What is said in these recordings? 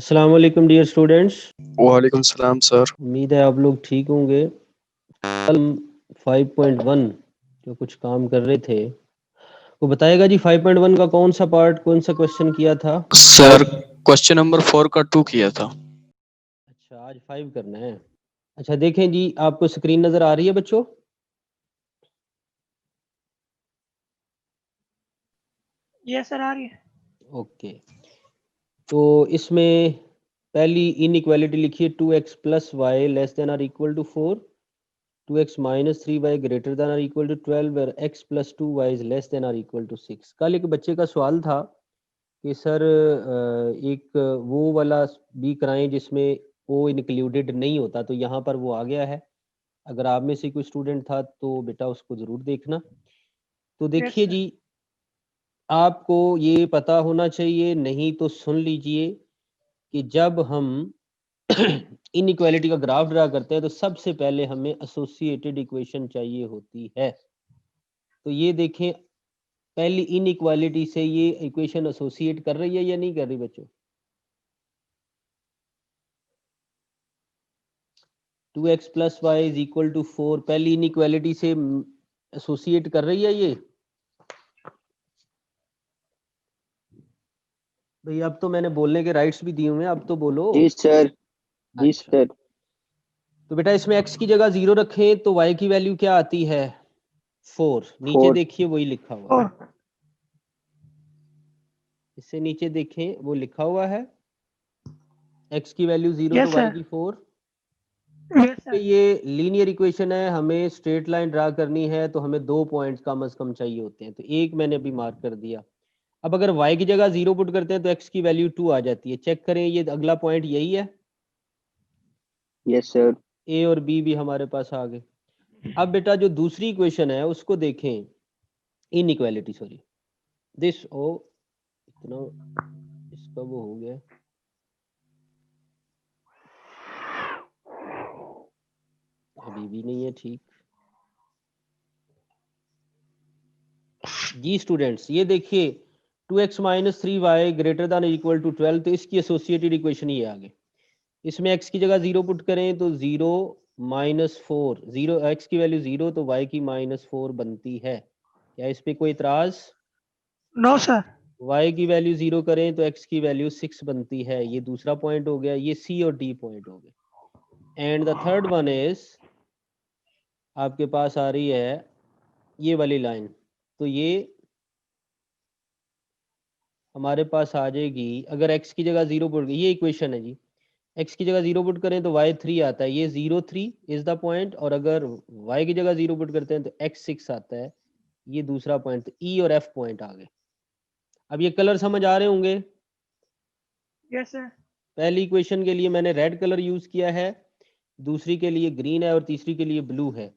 अस्सलाम वालेकुम dear students. वालेकुम सलाम सर। उम्मीद है आप लोग ठीक होंगे। कल 5.1 जो कुछ काम कर रहे थे वो बताएगा जी। 5.1 का कौन सा पार्ट, कौन सा क्वेश्चन किया था? सर क्वेश्चन नंबर 4 का 2 किया था। अच्छा, आज 5 करना है। अच्छा देखें जी, आपको स्क्रीन नज़र आ रही है बच्चों? यस सर, आ रही है। ओके, तो इसमें पहली इनइक्वालिटी लिखिए 2x plus y less than or equal to 4, 2x minus 3y greater than or equal to 12 और x plus 2y is less than or equal to 6। कल एक बच्चे का सवाल था कि सर एक वो वाला भी कराएं जिसमें ओ इंक्लूडेड नहीं होता, तो यहाँ पर वो आ गया है। अगर आप में से कोई स्टूडेंट था तो बेटा उसको ज़रूर देखना। तो यस देखिए सर। जी, आपको ये पता होना चाहिए, नहीं तो सुन लीजिए कि जब हम इनइक्वालिटी का ग्राफ ड्रा करते हैं तो सबसे पहले हमें एसोसिएटेड इक्वेशन चाहिए होती है। तो ये देखें, पहली इनइक्वालिटी से ये इक्वेशन एसोसिएट कर रही है या नहीं कर रही बच्चों? 2x plus y is equal to 4 पहली इनइक्वालिटी से एसोसिएट कर रही है ये? भाई अब तो मैंने बोलने के राइट्स भी दिए हुए हैं, अब तो बोलो। जी सर। जी अच्छा, सर। तो बेटा इसमें x की जगह 0 रखें तो y की वैल्यू क्या आती है? 4। नीचे 4। देखिए वही लिखा हुआ है। और इससे नीचे देखें वो लिखा हुआ है, x की वैल्यू 0 तो यस y सर। की 4। Yes sir. ये लीनियर इक्वेशन है, हमें स्ट्रेट लाइन ड्रा करनी है तो हमें 2 पॉइंट्स कम से कम चाहिए होते हैं, तो एक मैंने अभी मार्क कर दिया। अब अगर y की जगह 0 पुट करते हैं तो x की वैल्यू 2 आ जाती है। चेक करें, ये अगला पॉइंट यही है। Yes sir. a और b भी हमारे पास आ गए। अब बेटा जो दूसरी इक्वेशन है उसको देखें, इनइक्वालिटी सॉरी दिस ओ इतना इसका वो हो गया, अभी भी नहीं है ठीक जी। स्टूडेंट्स ये देखिए 2x minus 3y greater than equal to 12, तो इसकी एसोसिएटेड इक्वेशन ये आ गई। इसमें x की जगह 0 पुट करें तो 0 माइनस 4, 0 x की वैल्यू 0 तो y की माइनस 4 बनती है। क्या इस पे कोई इतराज? No sir. y की वैल्यू 0 करें तो x की वैल्यू 6 बनती है। ये दूसरा पॉइंट हो गया, ये c और d पॉइंट हो गए। And the third one is आपके पास आ रही है ये वाली लाइन, तो ये हमारे पास आ जाएगी। अगर x की जगह 0 पुट, ये इक्वेशन है जी, x की जगह 0 पुट करें तो y 3 आता है, ये 0 3 इज द पॉइंट। और अगर y की जगह 0 पुट करते हैं तो x 6 आता है, ये दूसरा पॉइंट। तो e और f पॉइंट आ गए। अब ये कलर समझ आ रहे होंगे। Yes sir. पहली इक्वेशन के लिए मैंने रेड कलर यूज किया है, दूसरी के लिए ग्रीन है और तीसरी के लिए ब्लू है।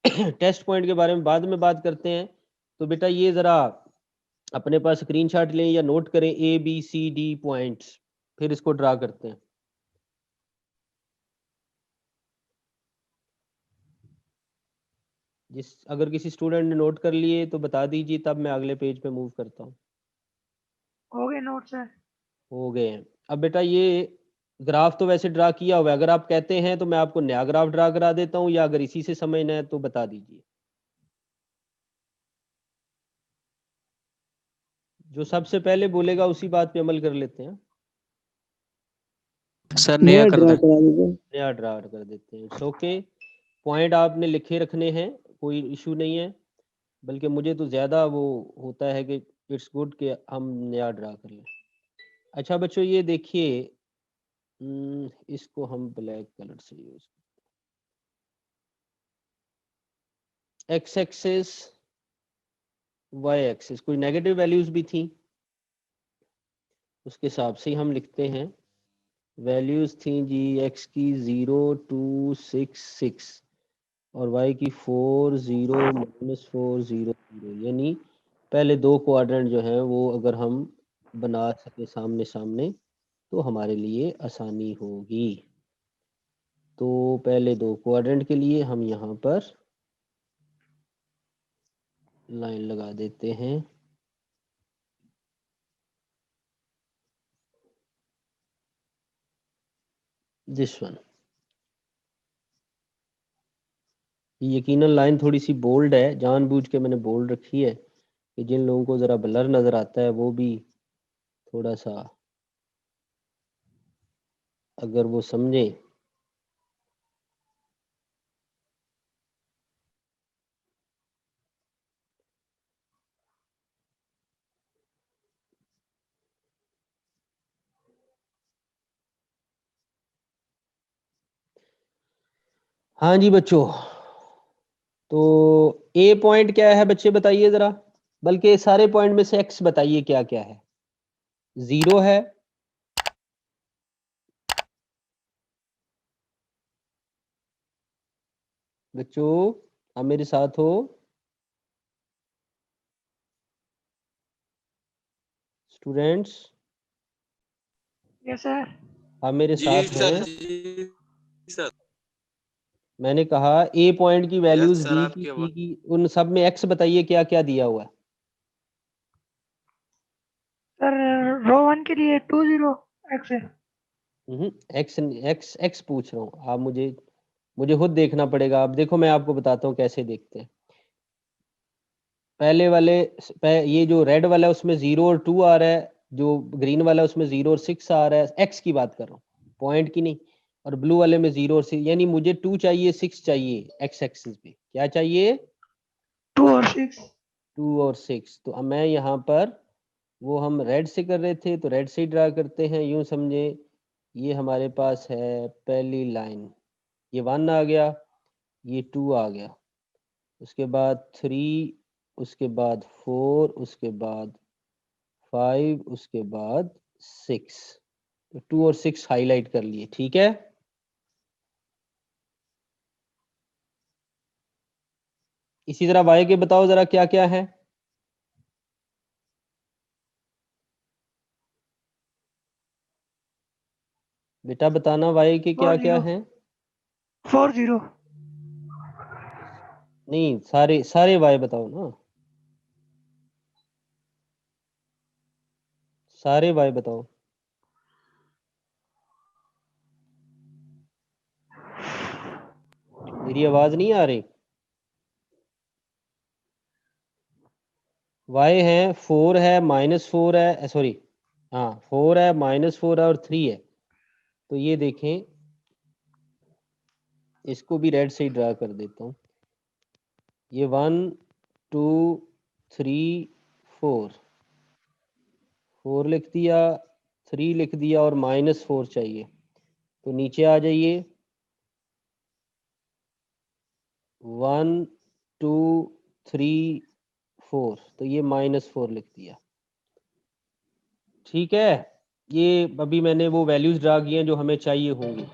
टेस्ट पॉइंट के बारे में बाद में बात करते हैं। तो बेटा ये जरा अपने पास स्क्रीनशॉट लें या नोट करें A B C D points, फिर इसको ड्रा करते हैं। अगर किसी स्टूडेंट ने नोट कर लिए तो बता दीजिए, तब मैं अगले पेज पे मूव करता हूँ। हो गए नोट सर। हो गए हैं। अब बेटा ये ग्राफ तो वैसे ड्रा किया हुआ है, अगर आप कहते हैं तो मैं आपको नया ग्राफ ड्रा करा देता हूँ, या अगर इसी से समझना है तो बता दीजिए। जो सबसे पहले बोलेगा उसी बात पे अमल कर लेते हैं। सर नया कर ड्रा दें। करा दीजिए। नया ड्रा कर देते हैं। इट्स ओके, पॉइंट आपने लिखे रखने हैं, कोई इशू नहीं है। बल्कि मुझे तो ज़्यादा वो होता है कि इट्स गुड कि हम नया ड्रा कर लें। अच्छा बच्चों ये देखिए, इसको हम ब्लैक कलर से use, x axis y axis, कोई नेगेटिव वैल्यूज भी थी उसके हिसाब से ही हम लिखते हैं। वैल्यूज थी जी एक्स की 0 2 6 6 और वाई की 4 0 माइनस 4 0 0, यानी पहले दो क्वाड्रेंट जो हैं वो अगर हम बना सके सामने सामने तो हमारे लिए आसानी होगी। तो पहले दो क्वाड्रेंट के लिए हम यहाँ पर लाइन लगा देते हैं। This one. यकीनन लाइन थोड़ी सी बोल्ड है, जानबूझ के मैंने बोल्ड रखी है कि जिन लोगों को ज़रा ब्लर नज़र आता है वो भी थोड़ा सा अगर वो समझे। हाँ जी बच्चों, तो ए पॉइंट क्या है बच्चे बताइए ज़रा, बल्कि सारे पॉइंट में से एक्स बताइए क्या क्या है। 0 है, बच्चों आप मेरे साथ हो? Students yes sir. आप मेरे जी साथ सर, हैं? जी सर। मैंने कहा ए पॉइंट की वैल्यूज यस सर, बी की आपकी सी आवाज। की, उन सब में एक्स बताइए क्या क्या दिया हुआ है। सर रो 1 के लिए 20 एक्स है। एक्स एक्स एक्स पूछ रहा हूँ, आप मुझे मुझे खुद देखना पड़ेगा। अब देखो मैं आपको बताता हूँ कैसे देखते हैं। पहले वाले ये जो रेड वाला है उसमें 0 और 2 आ रहा है, जो ग्रीन वाला है उसमें 0 और 6 आ रहा है। एक्स की बात कर रहा हूँ, पॉइंट की नहीं। और ब्लू वाले में 0 और 6, यानी मुझे 2 चाहिए 6 चाहिए एक्स एक्सिस पे। क्या चाहिए? 2 और 6। 2 और 6। तो अब मैं यहाँ पर, वो हम रेड से कर रहे थे तो रेड से ही ड्रा करते हैं। यूं समझे ये हमारे पास है पहली लाइन, ये 1 आ गया, ये 2 आ गया, उसके बाद 3, उसके बाद 4, उसके बाद 5, उसके बाद 6। तो 2 और 6 हाईलाइट कर लिए, ठीक है। इसी तरह वाई के बताओ जरा क्या क्या है। बेटा बताना वाई के क्या क्या 40 हैं। 40। नहीं, सारे सारे वाई बताओ ना, सारे वाई बताओ। मेरी आवाज नहीं आ रही? वाई है 4 है, -4 है, सॉरी हाँ 4 है, -4 है और 3 है। तो ये देखें, इसको भी रेड से ही ड्रा कर देता हूँ। ये 1 2 3 4, 4 लिख दिया, 3 लिख दिया और -4 चाहिए। तो नीचे आ जाइए, 1 2 3 4, तो ये -4 लिख दिया, ठीक है। ये अभी मैंने वो वैल्यूज ड्रा किए हैं जो हमें चाहिए होंगी।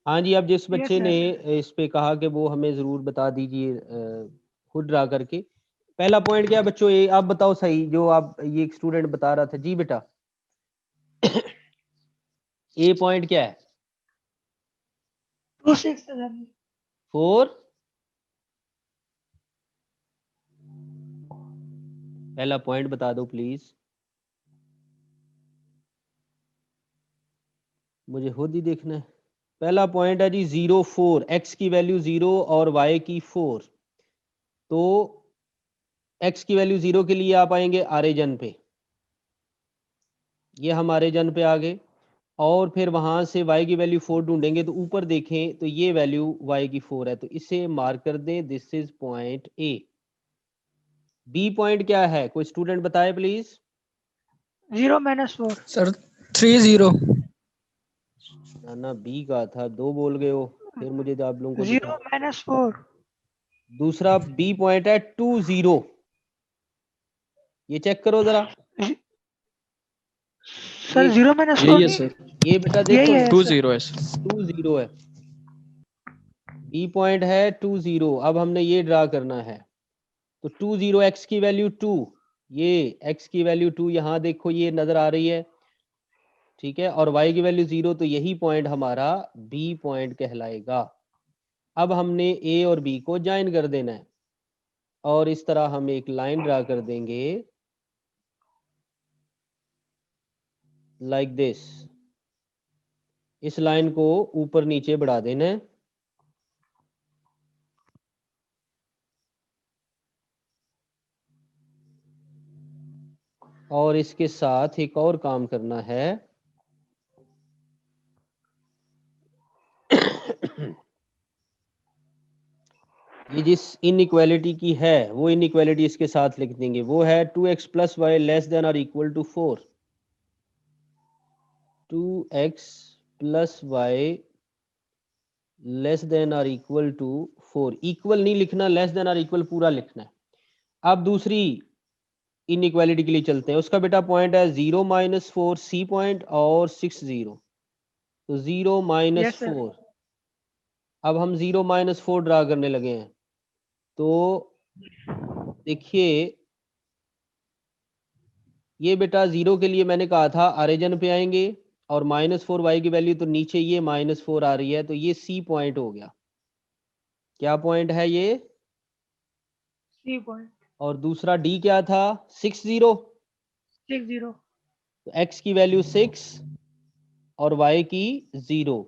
हाँ जी, अब जिस यस बच्चे ने सर। इस पे कहा कि वो हमें ज़रूर बता दीजिए खुद ड्रा करके। पहला पॉइंट क्या है बच्चों, ये आप बताओ सही, जो आप ये एक स्टूडेंट बता रहा था। जी बेटा ए पॉइंट क्या है? 2 6 है सर। 4। पहला पॉइंट बता दो प्लीज, मुझे खुद ही देखना है। पहला पॉइंट है जी 0 4, एक्स की वैल्यू 0 और वाई की 4। तो एक्स की वैल्यू 0 के लिए आप आएंगे आरेजन पे, ये हम आरेजन पे आ गए। और फिर वहां से y की वैल्यू 4 ढूंढेंगे, तो ऊपर देखें तो ये वैल्यू y की 4 है, तो इसे मार्क कर दें, this is point A. B point क्या है, कोई स्टूडेंट बताए प्लीज। 0 -4। सर 30। ना ना, बी का था, 2 बोल गए हो, फिर मुझे तो आप लोगों को 0 दिखा। -4। दूसरा बी पॉइंट है 2 0, ये चेक करो जरा। सर ये 0 -4 यही है नहीं। सर, ये बेटा यही देखो, है सर। 20 है सर। 2 0 है, बी पॉइंट है 2 0। अब हमने ये ड्रा करना है, तो 2 0, एक्स की वैल्यू 2, ये एक्स की वैल्यू 2 यहाँ देखो ये नजर आ रही है, ठीक है। और y की वैल्यू 0, तो यही पॉइंट हमारा b पॉइंट कहलाएगा। अब हमने a और b को ज्वाइन कर देना है, और इस तरह हम एक लाइन ड्रा कर देंगे लाइक दिस। इस लाइन को ऊपर नीचे बढ़ा देना है। और इसके साथ एक और काम करना है, ये जिस इनइक्वालिटी की है वो इनइक्वालिटी इसके साथ लिख देंगे। वो है 2x plus y less than और equal to 4। 2x plus y less than और इक्वल टू 4। इक्वल नहीं लिखना, लेस देन और इक्वल पूरा लिखना है। अब दूसरी इनइक्वालिटी के लिए चलते हैं। उसका बेटा पॉइंट है 0 माइनस 4 सी पॉइंट और 6 0। तो 0 माइनस Yes, sir. 4, अब हम 0 माइनस 4 ड्रा करने लगे हैं। तो देखिए ये बेटा 0 के लिए मैंने कहा था ऑरिजिन पे आएंगे, और -4y की वैल्यू तो नीचे ये -4 आ रही है, तो ये सी पॉइंट हो गया। क्या पॉइंट है ये? C point. और दूसरा डी क्या था? 6 0। 6 0. तो x की वैल्यू 6 और y की 0।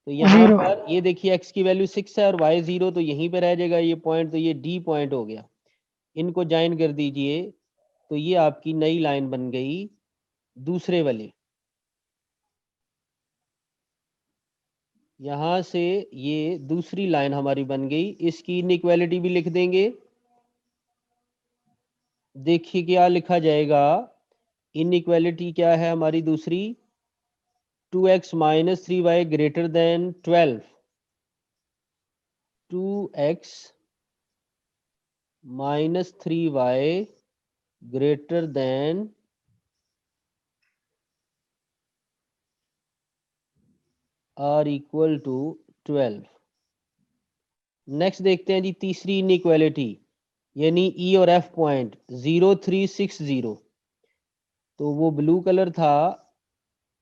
तो यहाँ 0. पर ये देखिए x की वैल्यू 6 है और y 0, तो यहीं पे रह जाएगा ये पॉइंट, तो ये डी पॉइंट हो गया। इनको ज्वाइन कर दीजिए, तो ये आपकी नई लाइन बन गई दूसरे वाले। यहां से ये दूसरी लाइन हमारी बन गई। इसकी इनइक्वालिटी भी लिख देंगे। देखिए क्या लिखा जाएगा, इनइक्वालिटी क्या है हमारी दूसरी? 2x minus 3y greater than 12। 2x minus 3y greater than or equal to 12। Next देखते हैं जी तीसरी इनइक्वालिटी, यानी ई और एफ पॉइंट 0 3 6 0। तो वो ब्लू कलर था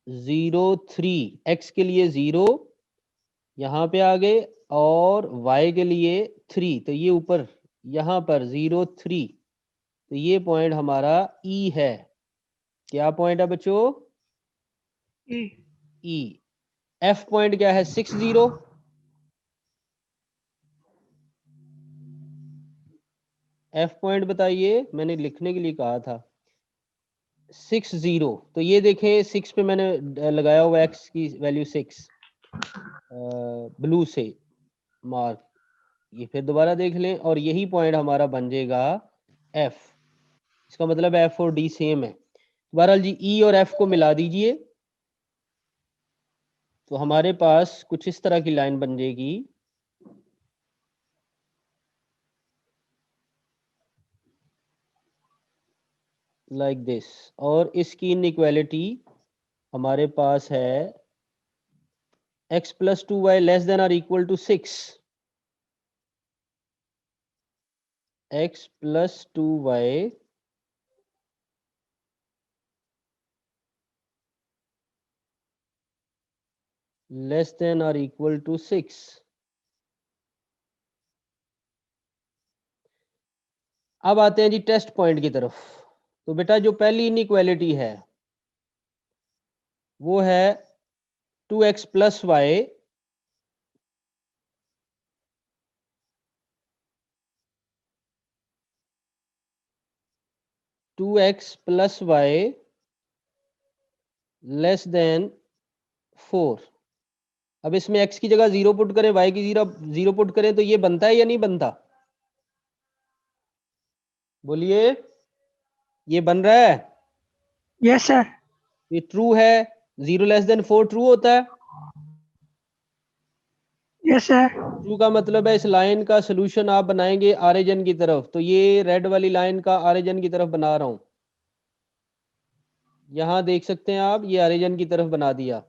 0 3, एक्स के लिए 0 यहाँ पे आ गए, और y के लिए 3, तो ये ऊपर यहाँ पर 0 3। तो ये पॉइंट हमारा ई है। क्या पॉइंट है बच्चों? E. ई। एफ पॉइंट क्या है? 6 0। एफ पॉइंट बताइए, मैंने लिखने के लिए कहा था 6 0। तो ये देखें 6 पे मैंने लगाया हुआ एक्स की वैल्यू 6 ब्लू से मार्क। ये फिर दोबारा देख लें, और यही पॉइंट हमारा बन जाएगा एफ। इसका मतलब एफ और डी सेम है। बहरहाल जी ई और एफ को मिला दीजिए, तो हमारे पास कुछ इस तरह की लाइन बन जाएगी। Like this. और इसकी इनइक्वालिटी हमारे पास है x plus 2y less than और equal to 6। x plus 2y less than और इक्वल टू 6। अब आते हैं जी टेस्ट पॉइंट की तरफ। तो बेटा जो पहली इनइक्वालिटी है वो है 2x plus y less then 4। अब इसमें x की जगह 0 पुट करें, y की 0 पुट करें, तो ये बनता है या नहीं बनता? बोलिए, ये बन रहा है? Yes, sir. ये ट्रू है। 0 लेस देन 4 ट्रू होता है। Yes, sir. ट्रू का मतलब है इस लाइन का सोल्यूशन आप बनाएंगे ऑरिजिन की तरफ। तो ये रेड वाली लाइन का ऑरिजिन की तरफ बना रहा हूं। यहां देख सकते हैं आप, ये ऑरिजिन की तरफ बना दिया।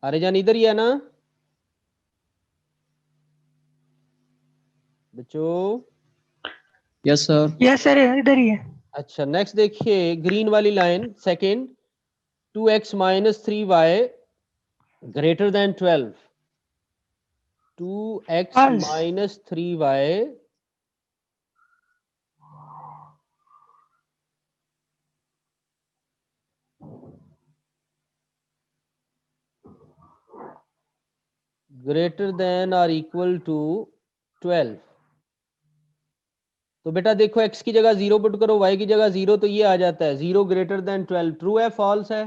ऑरिजिन इधर ही है ना बच्चों? Yes, sir. Yes, sir. इधर ही है. अच्छा, नेक्स्ट देखिए ग्रीन वाली line second, 2x minus 3y greater than 12। 2x False. Minus 3y greater then और इक्वल टू 12। तो बेटा देखो x की जगह 0 पुट करो, y की जगह 0, तो ये आ जाता है 0 ग्रेटर देन 12। ट्रू है फॉल्स है?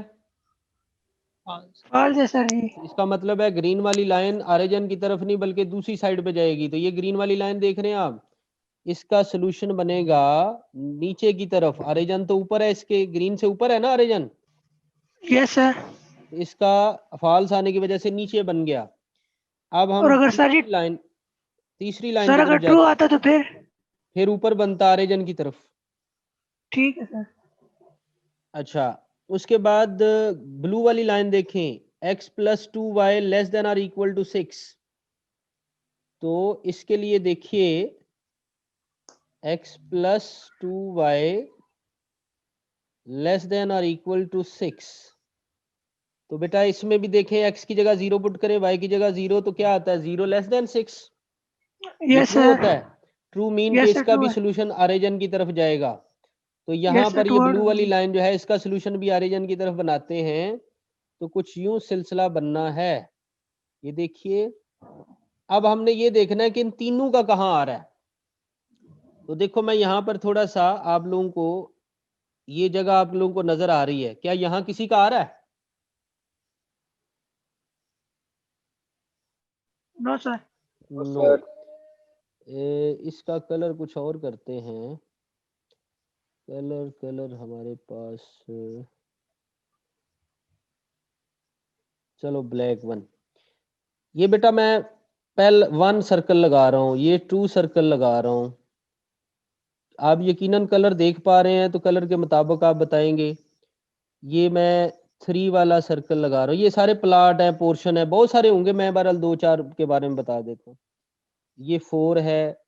फॉल्स है सर जी। इसका मतलब है ग्रीन वाली लाइन ऑरिजिन की तरफ नहीं बल्कि दूसरी साइड पे जाएगी। तो ये ग्रीन वाली लाइन देख रहे हैं आप, इसका सोल्यूशन बनेगा नीचे की तरफ। ऑरिजिन तो ऊपर है, इसके ग्रीन से ऊपर है ना ऑरिजिन, यस सर। इसका फॉल्स आने की वजह से नीचे बन गया। अब और हम अगर सर जी तीसरी लाइन सर की अगर तरफ ट्रू जाते हैं, आता तो फिर ऊपर बनता ऑरिजिन की तरफ। ठीक है सर। अच्छा, उसके बाद ब्लू वाली लाइन देखें, x plus 2y less than और इक्वल टू 6। तो इसके लिए देखिए x plus 2y less than और इक्वल टू 6। तो बेटा इसमें भी देखें, x की जगह 0 पुट करें, y की जगह 0, तो क्या आता है 0 लेस देन 6। ये यस ट्रू सर। होता है। ट्रू मीन के यस सर इसका ट्रू भी है। सोल्यूशन ऑरिजिन की तरफ जाएगा। तो यहाँ यस सर पर ये टुवर्ड ब्लू वाली लाइन जो है इसका सोल्यूशन भी ऑरिजिन की तरफ बनाते हैं। तो कुछ यूं सिलसिला बनना है। ये देखिए, अब हमने ये देखना है कि इन तीनों का कहाँ आ रहा है। तो देखो मैं यहाँ पर थोड़ा सा आप लोगों को, ये जगह आप लोगों को नजर आ रही है क्या? यहाँ किसी का आ रहा है? No sir. नो। इसका कलर कुछ और करते हैं। कलर हमारे पास चलो ब्लैक वन। ये बेटा मैं पहले 1 सर्कल लगा रहा हूँ, ये 2 सर्कल लगा रहा हूँ। आप यकीनन कलर देख पा रहे हैं, तो कलर के मुताबिक आप बताएंगे। ये मैं 3 वाला सर्कल लगा रहा हूँ। ये सारे प्लाट है, पोर्शन है, बहुत सारे होंगे, मैं बहरहाल 2-4 के बारे में बता देता हूँ। ये 4 है,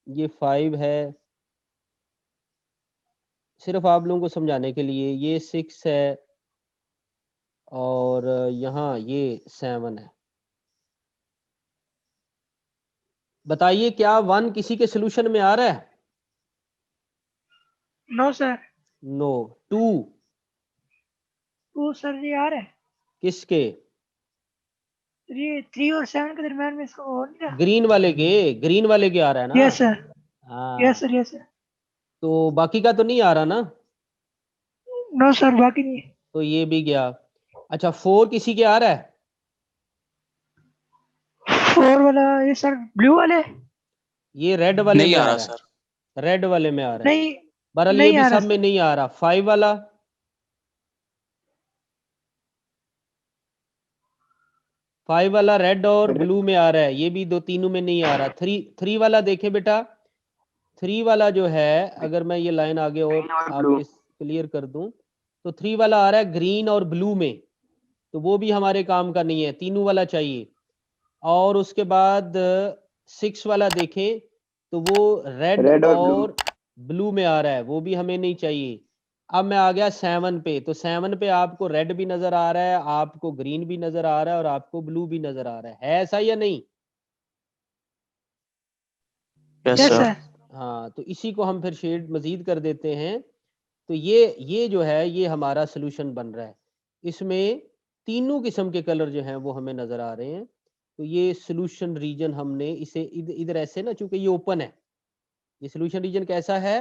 ये 5 है, सिर्फ आप लोगों को समझाने के लिए। ये 6 है, और यहाँ ये 7 है। बताइए क्या 1 किसी के सोल्यूशन में आ रहा है? No sir. No. 2 two sir ji आ रहा है। किसके? 3 और 7 के दरम्यान में इसको हो नहीं रहा। ग्रीन वाले के, ग्रीन वाले के आ रहा है ना? Yes sir. यस हाँ, सर। Yes sir. तो बाकी का तो नहीं आ रहा ना? नो सर बाकी नहीं। तो ये भी गया। अच्छा, 4 किसी के आ रहा है? 4 वाला ये सर ब्लू वाले ये रेड वाले नहीं में आ आ रहा रहा है, सर। रेड वाले में आ रहा है। नहीं बहरहाल ये नहीं भी आ रहा सब में सर। नहीं आ रहा। 5 वाला, 5 वाला रेड और ब्लू में आ रहा है, ये भी दो तीनों में नहीं आ रहा। 3 वाला देखे बेटा, 3 वाला जो है, अगर मैं ये लाइन आगे और ग्रीन और आपके ब्लू। क्लियर कर दूं, तो 3 वाला आ रहा है ग्रीन और ब्लू में, तो वो भी हमारे काम का नहीं है, तीनों वाला चाहिए। और उसके बाद 6 वाला देखें, तो वो रेड रेड और ब्लू। और ब्लू में आ रहा है, वो भी हमें नहीं चाहिए। अब मैं आ गया 7 पे, तो 7 पे आपको रेड भी नजर आ रहा है, आपको ग्रीन भी नजर आ रहा है, और आपको ब्लू भी नजर आ रहा है ऐसा या नहीं? Yes yes sir. सर। हाँ, तो इसी को हम फिर शेड मजीद कर देते हैं। तो ये जो है ये हमारा सोल्यूशन बन रहा है। इसमें तीनों किस्म के कलर जो हैं वो हमें नजर आ रहे हैं। तो ये सोल्यूशन रीजन हमने इसे इधर ऐसे ना, चूंकि ये ओपन है, ये सोल्यूशन रीजन कैसा है?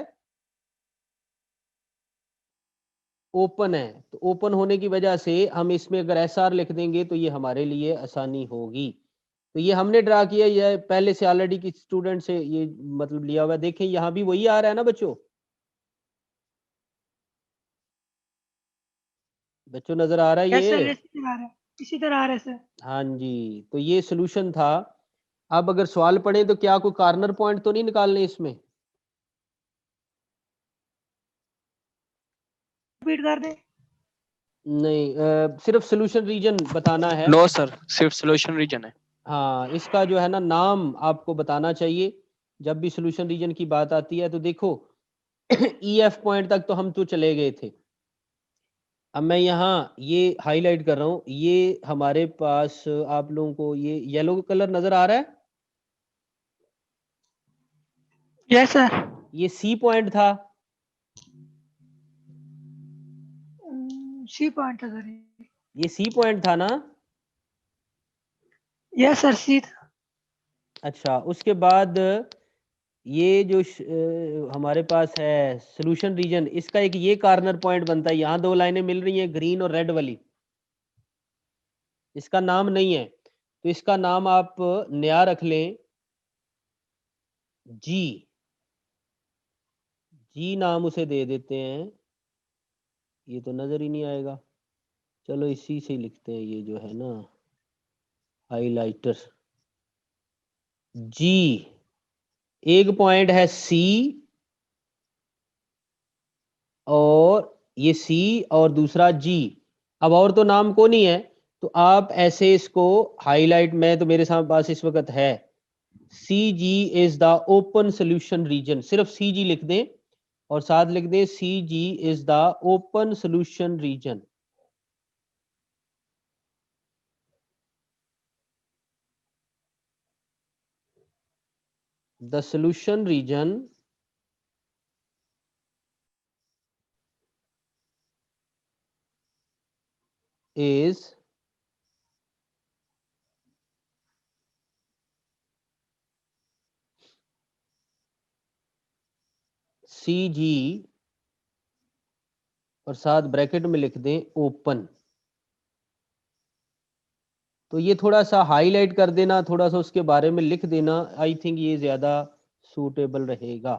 ओपन है। तो ओपन होने की वजह से हम इसमें अगर SR लिख देंगे तो ये हमारे लिए आसानी होगी। तो ये हमने ड्रा किया, ये पहले से ऑलरेडी किसी स्टूडेंट से ये मतलब लिया हुआ है। देखें यहाँ भी वही आ रहा है ना बच्चों? बच्चों नजर आ रहा है यस सर। ये? इसी तरह आ रहा है। इसी तरह आ रहा है सर। हाँ जी, तो ये सोल्यूशन था। अब अगर सवाल पढ़े तो क्या कोई कॉर्नर पॉइंट तो नहीं निकालने इसमें? रिपीट कर दें। नहीं, सिर्फ सोल्यूशन रीजन बताना है। नो सर, सिर्फ सोल्यूशन रीजन है। हाँ, इसका जो है ना नाम आपको बताना चाहिए जब भी सोल्यूशन रीजन की बात आती है। तो देखो EF पॉइंट तक तो हम तो चले गए थे। अब मैं यहाँ ये हाईलाइट कर रहा हूँ, ये हमारे पास आप लोगों को ये येलो कलर नजर आ रहा है, यस सर। ये C पॉइंट था। सी पॉइंट था सर। ये C पॉइंट था ना? यस सर सी था। अच्छा, उसके बाद ये जो हमारे पास है सॉल्यूशन रीजन, इसका एक ये कार्नर पॉइंट बनता है, यहाँ दो लाइनें मिल रही हैं ग्रीन और रेड वाली, इसका नाम नहीं है तो इसका नाम आप नया रख लें, जी, जी नाम उसे दे देते हैं। ये तो नजर ही नहीं आएगा, चलो इसी से लिखते हैं, ये जो है ना हाइलाइटर, जी। एक पॉइंट है सी, और ये सी और दूसरा जी। अब और तो नाम को नहीं है, तो आप ऐसे इसको हाईलाइट में, तो मेरे साथ पास इस वक्त है, C G is the open solution region, सिर्फ सी जी लिख दें और साथ लिख दें C G is the open solution region. The solution region is C G और साथ ब्रैकेट में लिख दें ओपन। तो ये थोड़ा सा हाईलाइट कर देना, थोड़ा सा उसके बारे में लिख देना, आई थिंक ये ज्यादा सूटेबल रहेगा।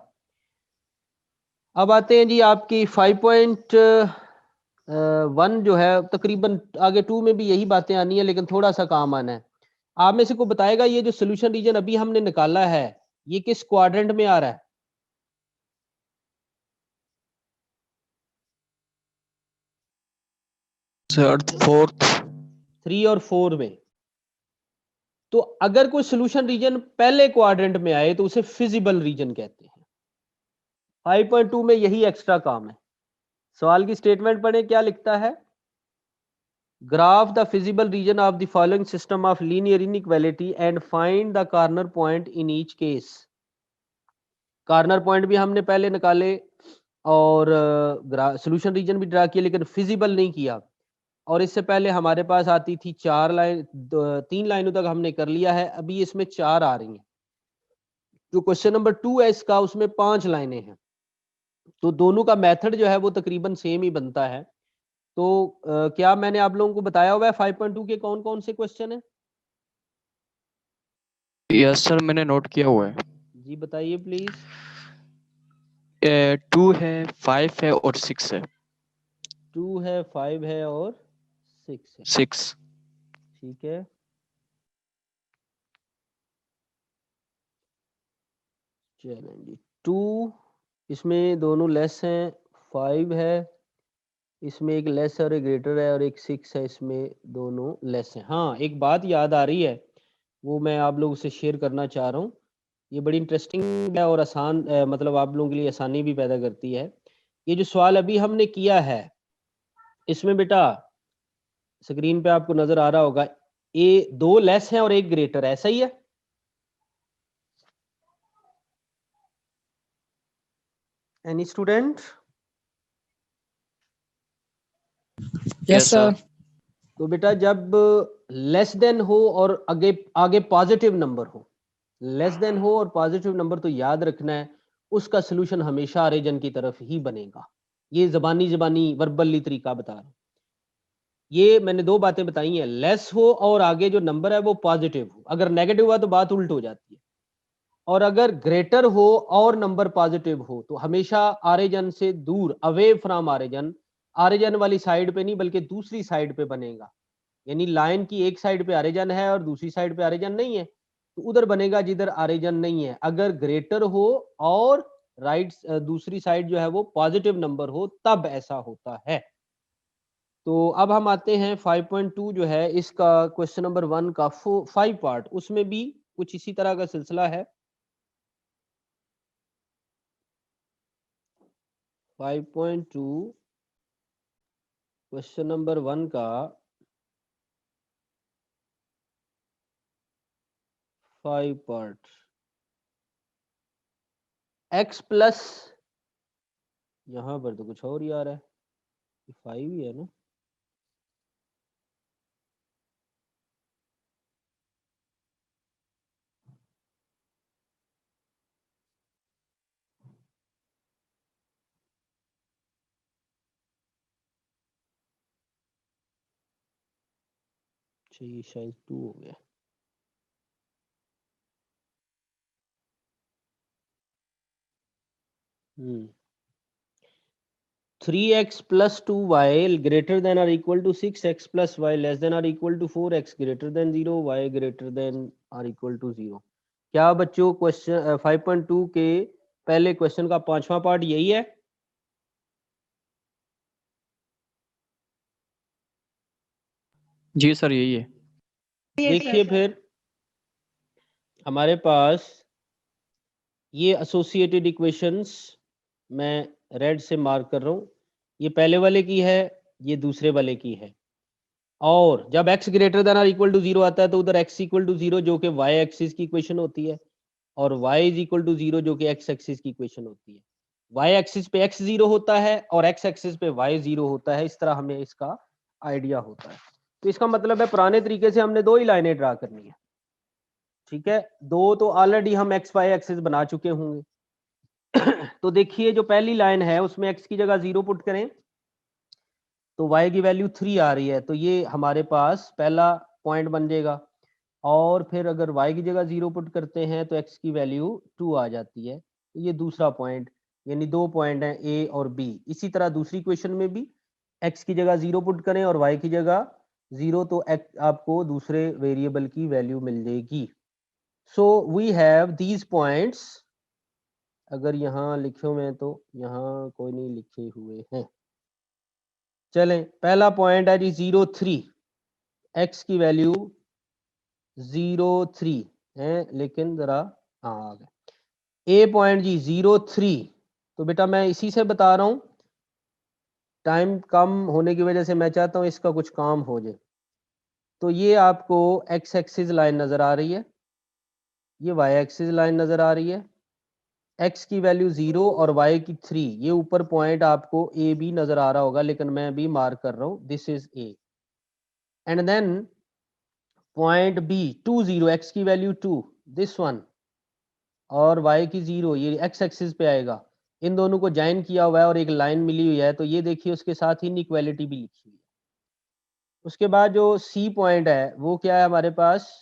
अब आते हैं जी आपकी 5.1 जो है, तकरीबन आगे 2 में भी यही बातें आनी है, लेकिन थोड़ा सा काम आना है। आप में से को बताएगा ये जो सोल्यूशन रीजन अभी हमने निकाला है, ये किस क्वाड्रेंट में आ रहा है? Sir fourth. 3 और 4 में। तो अगर कोई सोल्यूशन रीजन पहले क्वाड्रेंट में आए तो उसे फिजिबल रीजन कहते हैं। 5.2 में यही एक्स्ट्रा काम है। सवाल की स्टेटमेंट पढ़े, क्या लिखता है? Graph the feasible region of the following system of linear inequality and find the corner point in each case. Corner point भी हमने पहले निकाले और सोल्यूशन रीजन भी ड्रा किया, लेकिन फिजिबल नहीं किया। और इससे पहले हमारे पास आती थी 3 लाइनों तक हमने कर लिया है, अभी इसमें 4 आ रही हैं। जो क्वेश्चन नंबर 2 है इसका, उसमें 5 लाइनें हैं, तो दोनों का मेथड जो है वो तकरीबन सेम ही बनता है। तो क्या मैंने आप लोगों को बताया हुआ है 5.2 के कौन कौन से क्वेश्चन है? यस सर, मैंने नोट किया हुआ है। जी बताइए प्लीज। 2 है, 5 है और 6 है। 2 है, 5 है और 6 है। 6। ठीक है, चलें जी। 2 इसमें दोनों लेस हैं, 5 है इसमें एक लेस और एक ग्रेटर है, और एक 6 है इसमें दोनों लेस हैं। हाँ, एक बात याद आ रही है, वो मैं आप लोगों से शेयर करना चाह रहा हूँ। ये बड़ी इंटरेस्टिंग है और आसान, मतलब आप लोगों के लिए आसानी भी पैदा करती है। ये जो सवाल अभी हमने किया है, इसमें बेटा स्क्रीन पे आपको नजर आ रहा होगा, ए 2 लेस हैं और एक ग्रेटर है, ऐसा ही है? Any student? Yes sir. तो बेटा जब लेस देन हो और आगे आगे पॉजिटिव नंबर हो, लेस देन हो और पॉजिटिव नंबर, तो याद रखना है उसका सलूशन हमेशा रीजन की तरफ ही बनेगा। ये जबानी वर्बली तरीका बता रहा हूं। ये मैंने 2 बातें बताई हैं, लेस हो और आगे जो नंबर है वो पॉजिटिव हो। अगर नेगेटिव हुआ तो बात उल्ट हो जाती है। और अगर ग्रेटर हो और नंबर पॉजिटिव हो तो हमेशा आरेजन से दूर, अवे फ्रॉम आरेजन, आरेजन वाली साइड पे नहीं बल्कि दूसरी साइड पे बनेगा। यानी लाइन की एक साइड पे आरेजन है और दूसरी साइड पे आरेजन नहीं है, तो उधर बनेगा जिधर आरेजन नहीं है। अगर ग्रेटर हो और राइट दूसरी साइड जो है वो पॉजिटिव नंबर हो तब ऐसा होता है। तो अब हम आते हैं 5.2 जो है इसका, क्वेश्चन नंबर 1 का 5 पार्ट, उसमें भी कुछ इसी तरह का सिलसिला है। 5.2 क्वेश्चन नंबर 1 का 5 पार्ट। x प्लस, यहां पर तो कुछ और ही आ रहा है, 5 ही है ना? अच्छा ये शायद 2 हो गया। हम्म 3x plus 2y greater than or equal to 6x plus y less than or equal to 4x greater than 0 y greater than or equal to 0। क्या बच्चों क्वेश्चन 5.2 के पहले क्वेश्चन का 5वां पार्ट यही है? जी सर यही है। देखिए फिर हमारे पास ये एसोसिएटेड इक्वेशंस मैं रेड से मार्क कर रहा हूं, ये पहले वाले की है, ये दूसरे वाले की है। और जब x ग्रेटर देन और इक्वल टू 0 आता है तो उधर x इक्वल टू 0 जो कि y एक्सिस की इक्वेशन होती है और y इज इक्वल टू 0 जो कि x एक्सिस की इक्वेशन होती है। y एक्सिस पे x 0 होता है और x एक्सिस पे y 0 होता है। इस तरह हमें इसका आइडिया होता है। तो इसका मतलब है पुराने तरीके से हमने 2 ही लाइनें ड्रा करनी है, ठीक है। 2 तो ऑलरेडी हम एक्स वाई एक्सिस बना चुके होंगे। तो देखिए जो पहली लाइन है उसमें x की जगह 0 पुट करें तो y की वैल्यू 3 आ रही है, तो ये हमारे पास पहला पॉइंट बन जाएगा। और फिर अगर y की जगह 0 पुट करते हैं तो x की वैल्यू 2 आ जाती है, तो ये दूसरा पॉइंट, यानी 2 पॉइंट हैं a और b। इसी तरह दूसरी क्वेश्चन में भी x की जगह 0 पुट करें और y की जगह 0, तो आपको दूसरे वेरिएबल की वैल्यू मिल जाएगी। So we have these points. अगर यहाँ लिखे हुए हैं तो यहाँ कोई नहीं लिखे हुए हैं। चलें, पहला पॉइंट है जी 0,3, x की वैल्यू 0,3 है, लेकिन जरा हाँ आ गया। ए पॉइंट जी 0,3, तो बेटा मैं इसी से बता रहा हूं, टाइम कम होने की वजह से मैं चाहता हूं इसका कुछ काम हो जाए। तो ये आपको x एक्सिस लाइन नजर आ रही है, ये y एक्सिस लाइन नजर आ रही है। x की वैल्यू 0 और y की 3, ये ऊपर पॉइंट आपको ए बी नजर आ रहा होगा, लेकिन मैं भी मार्क कर रहा हूं, this is A. And then point B 2 0, x की वैल्यू 2, दिस वन, और y की 0, ये x एक्सिस पे आएगा। इन दोनों को ज्वाइन किया हुआ है और एक लाइन मिली हुई है, तो ये देखिए उसके साथ ही इनइक्वालिटी भी लिखी हुई है। उसके बाद जो सी पॉइंट है वो क्या है हमारे पास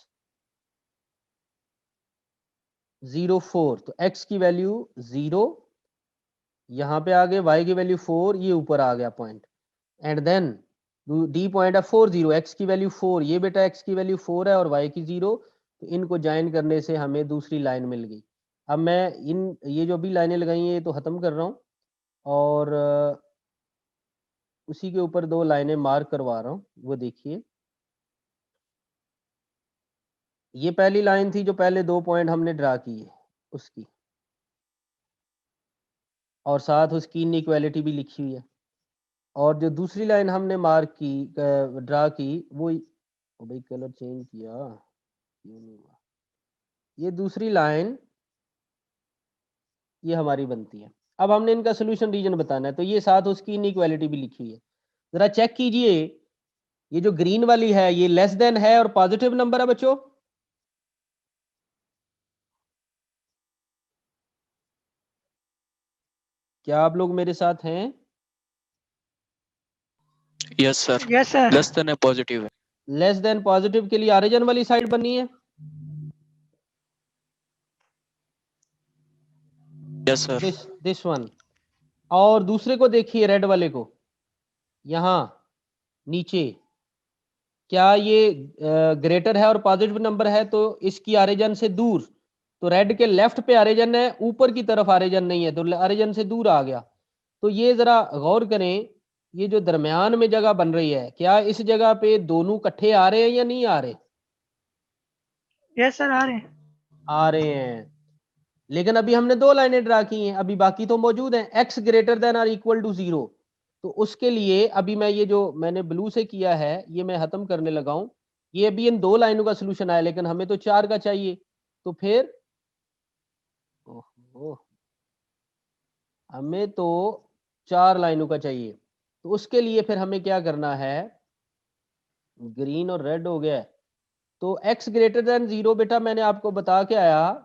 0,4, तो x की वैल्यू 0 यहाँ पे आ गए, y की वैल्यू 4, ये ऊपर आ गया point. And then D point है 4 0, x की वैल्यू 4, ये बेटा x की वैल्यू 4 है और y की 0, तो इनको ज्वाइन करने से हमें दूसरी लाइन मिल गई। अब मैं ये जो भी लाइनें लगाई हैं ये तो खत्म कर रहा हूँ और उसी के ऊपर 2 लाइनें मार्क करवा रहा हूँ, वो देखिए। ये पहली लाइन थी जो पहले 2 पॉइंट हमने ड्रा किए उसकी, और साथ उसकी इनइक्वालिटी भी लिखी हुई है। और जो दूसरी लाइन हमने मार्क की ड्रा की वो भाई कलर चेंज किया क्यों नहीं हुआ, ये दूसरी लाइन ये हमारी बनती है। अब हमने इनका सोल्यूशन रीजन बताना है, तो ये साथ उसकी इनइक्वालिटी भी लिखी हुई है। जरा चेक कीजिए, ये जो ग्रीन वाली है ये लेस देन है और पॉजिटिव नंबर है बच्चों। क्या आप लोग मेरे साथ हैं? Yes sir. Yes sir. Less than है, पॉजिटिव है। लेस देन पॉजिटिव के लिए ऑरिजिन वाली साइड बनी है। Yes sir. This one. और दूसरे को देखिए रेड वाले को, यहां नीचे, क्या ये ग्रेटर है और पॉजिटिव नंबर है तो इसकी ऑरिजिन से दूर, तो रेड के लेफ्ट पे ऑरिजिन है, ऊपर की तरफ ऑरिजिन नहीं है, तो ऑरिजिन से दूर आ गया। तो ये जरा गौर करें, ये जो दरमियान में जगह बन रही है, क्या इस जगह पे दोनों इकट्ठे आ रहे हैं या नहीं आ रहे? यस सर, आ रहे हैं। आ रहे हैं, लेकिन अभी हमने 2 लाइनें ड्रा की हैं, अभी बाकी तो मौजूद हैं। x ग्रेटर देन और इक्वल टू 0, तो उसके लिए अभी मैं ये जो मैंने ब्लू से किया है ये मैं खत्म करने लगा हूं। ये अभी इन 2 लाइनों का सोल्यूशन आया, लेकिन हमें तो 4 का चाहिए, तो फिर ओहो, हमें तो 4 लाइनों का चाहिए। तो उसके लिए फिर हमें क्या करना है, ग्रीन और रेड हो गया, तो x ग्रेटर देन 0 बेटा मैंने आपको बता के आया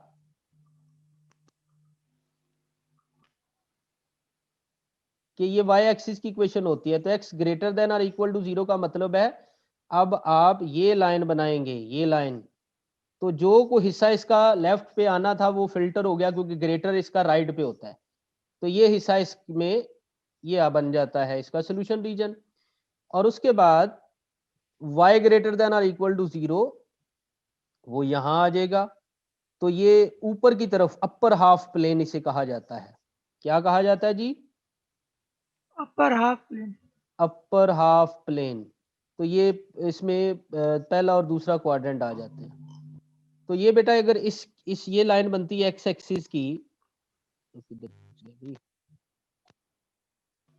कि ये y एक्सिस की इक्वेशन होती है। तो x ग्रेटर देन और इक्वल टू 0 का मतलब है अब आप ये लाइन बनाएंगे, ये लाइन, तो जो को हिस्सा इसका लेफ्ट पे आना था वो फिल्टर हो गया क्योंकि ग्रेटर इसका राइट पे होता है, तो ये हिस्सा इसमें ये बन जाता है इसका सोल्यूशन रीजन। और उसके बाद y ग्रेटर देन और इक्वल टू 0 वो यहां आ जाएगा, तो ये ऊपर की तरफ अपर हाफ प्लेन इसे कहा जाता है। क्या कहा जाता है जी? Upper half plane. Upper half plane. तो ये इसमें पहला और दूसरा क्वाड्रेंट आ जाते हैं। तो ये बेटा अगर इस ये लाइन बनती है एक्स एक्सिस की,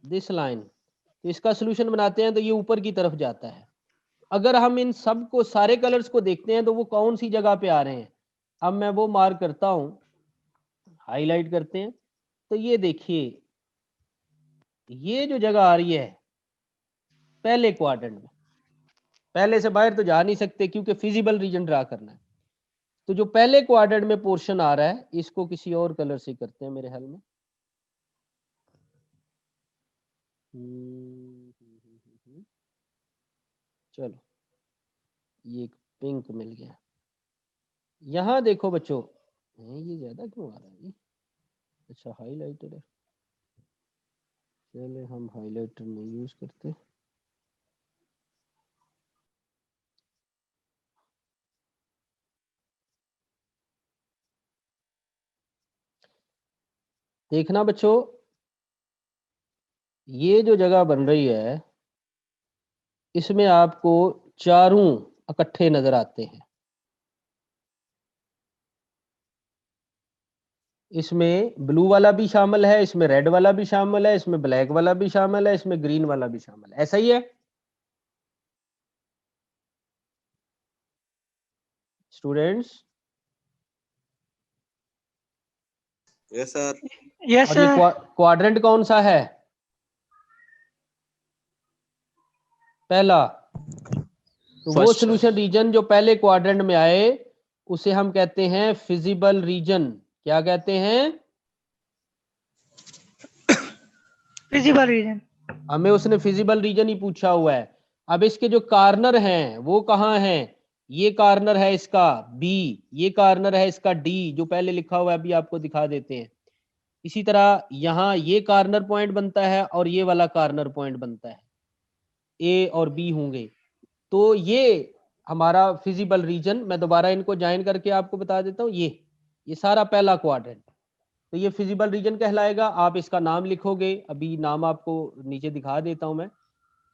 दिस लाइन, तो इसका सोल्यूशन बनाते हैं तो ये ऊपर की तरफ जाता है। अगर हम इन सब को सारे कलर्स को देखते हैं तो वो कौन सी जगह पे आ रहे हैं, अब मैं वो मार्क करता हूं, हाईलाइट करते हैं। तो ये देखिए, ये जो जगह आ रही है पहले क्वाड्रेंट में, पहले से बाहर तो जा नहीं सकते क्योंकि फिजिबल रीजन ड्रा करना है। तो जो पहले क्वाड्रेंट में पोर्शन आ रहा है इसको किसी और कलर से करते हैं मेरे ख्याल में। चलो ये पिंक मिल गया। यहां देखो बच्चों, ये ज्यादा क्यों आ रहा है? अच्छा हाईलाइटर है, चले हम हाईलाइटर नहीं यूज करते। देखना बच्चों, ये जो जगह बन रही है इसमें आपको चारों इकट्ठे नजर आते हैं। इसमें ब्लू वाला भी शामिल है, इसमें रेड वाला भी शामिल है, इसमें ब्लैक वाला भी शामिल है, इसमें ग्रीन वाला भी शामिल है। ऐसा ही है स्टूडेंट्स? Yes sir. यस और ये सर। क्वाड्रेंट कौन सा है? पहला। तो वो First, सोल्यूशन रीजन जो पहले क्वाड्रेंट में आए उसे हम कहते हैं फिजिबल रीजन। क्या कहते हैं? Feasible region. हमें उसने फिजिबल रीजन ही पूछा हुआ है। अब इसके जो कार्नर हैं वो कहाँ हैं? ये कार्नर है इसका बी, ये कार्नर है इसका डी, जो पहले लिखा हुआ है अभी आपको दिखा देते हैं। इसी तरह यहाँ ये कार्नर पॉइंट बनता है और ये वाला कार्नर पॉइंट बनता है, ए और बी होंगे। तो ये हमारा फिजिबल रीजन, मैं दोबारा इनको ज्वाइन करके आपको बता देता हूँ। ये सारा पहला क्वाड्रेंट, तो ये फिजिबल रीजन कहलाएगा। आप इसका नाम लिखोगे, अभी नाम आपको नीचे दिखा देता हूं मैं,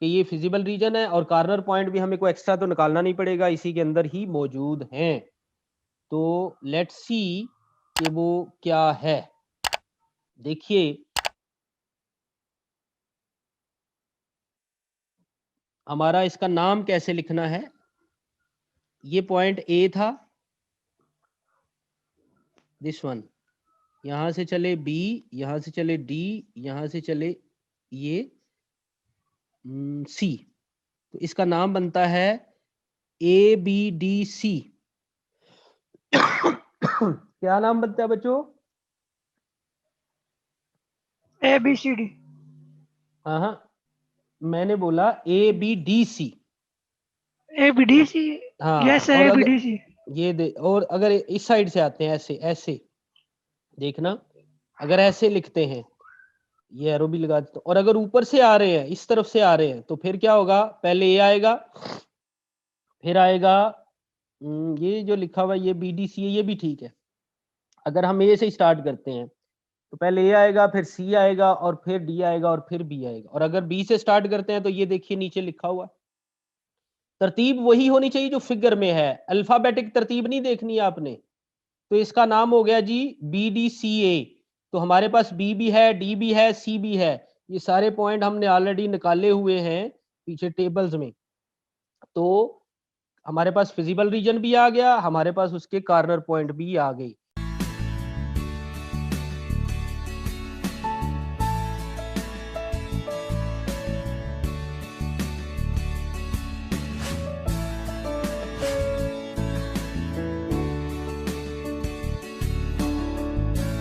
कि ये फिजिबल रीजन है और कार्नर पॉइंट भी हमें कोई एक्स्ट्रा तो निकालना नहीं पड़ेगा, इसी के अंदर ही मौजूद हैं। तो लेट्स सी कि वो क्या है। देखिए हमारा इसका नाम कैसे लिखना है। ये पॉइंट ए था, दिस वन, यहां से चले बी, यहां से चले डी, यहां से चले ये सी, तो इसका नाम बनता है ए बी डी सी। क्या नाम बनता है बच्चों? A B C D. हाँ, मैंने बोला A B D C. A B D C. हाँ, यस सर, और ए बी अगर डी सी। ये दे, और अगर इस साइड से आते हैं, ऐसे ऐसे देखना, अगर ऐसे लिखते हैं, ये एरो भी लगा देता हूं, और अगर ऊपर से आ रहे हैं, इस तरफ से आ रहे हैं, तो फिर क्या होगा? पहले ए आएगा, फिर आएगा ये जो लिखा हुआ है ये बी डी सी है, ये भी ठीक है। अगर हम ए से स्टार्ट करते हैं तो पहले ए आएगा, फिर सी आएगा, और फिर डी आएगा, और फिर बी आएगा। और अगर बी से स्टार्ट करते हैं तो ये देखिए नीचे लिखा हुआ, तरतीब वही होनी चाहिए जो फिगर में है, अल्फाबेटिक तरतीब नहीं देखनी है आपने। तो इसका नाम हो गया जी बी डी सी ए। तो हमारे पास बी भी है, डी भी है, सी भी है। ये सारे पॉइंट हमने ऑलरेडी निकाले हुए हैं पीछे टेबल्स में। तो हमारे पास फिजिबल रीजन भी आ गया, हमारे पास उसके कार्नर पॉइंट भी आ गए।